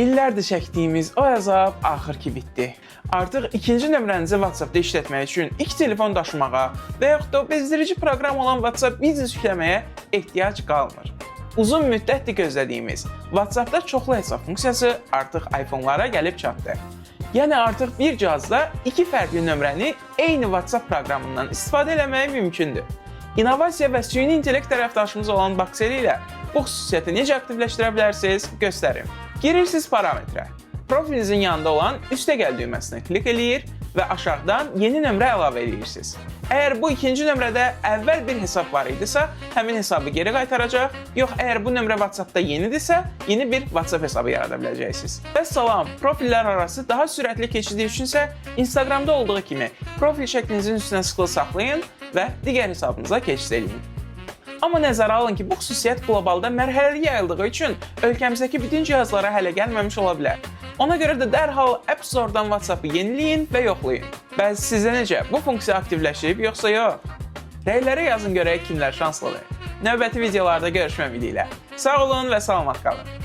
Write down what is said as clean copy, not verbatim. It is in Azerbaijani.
İllərdir çəkdiyimiz o əzab axır ki bitdi. Artıq ikinci nömrənizi WhatsApp-da işlətmək üçün ilk telefon daşımağa və yaxud da bezdirici proqram olan WhatsApp Business yükləməyə ehtiyac qalmır. Uzun müddətdir gözlədiyimiz WhatsApp-da çoxlu hesab funksiyası artıq iPhone-lara gəlib çatdı. Yəni artıq bir cihazda iki fərqli nömrəni eyni WhatsApp proqramından istifadə etmək mümkündür. İnnovasiya və süni intellekt tərəfdaşımız olan Baxeli ilə bu xüsusiyyəti necə aktivləşdirə bilərsiniz göstərim. Girirsiniz parametrə. Profilinizin yanında olan üstə gəl düyməsinə klik eləyir və aşağıdan yeni nömrə əlavə edirsiniz. Əgər bu ikinci nömrədə əvvəl bir hesab var idisə, həmin hesabı geri qaytaracaq. Yox, əgər bu nömrə WhatsApp-da yenidirsə, yeni bir WhatsApp hesabı yarada biləcəksiniz. Vəssalam, profillər arası daha sürətli keçidi üçünsə, Instagramda olduğu kimi profil şəklinizin üstünə sıxılı saxlayın və digər hesabınıza keçid edin. Amma nəzərə alın ki, bu xüsusiyyət qlobalda mərhələli yayıldığı üçün ölkəmizdəki bütün cihazlara hələ gəlməmiş ola bilər. Ona görə də dərhal App Store-dan WhatsApp-ı yeniləyin və yoxlayın. Bəs sizə necə? Bu funksiya aktivləşib, yoxsa yox? Rəylərə yazın görək kimlər şanslıdır. Növbəti videolarda görüşmək ümidilə. Sağ olun və salamat qalın.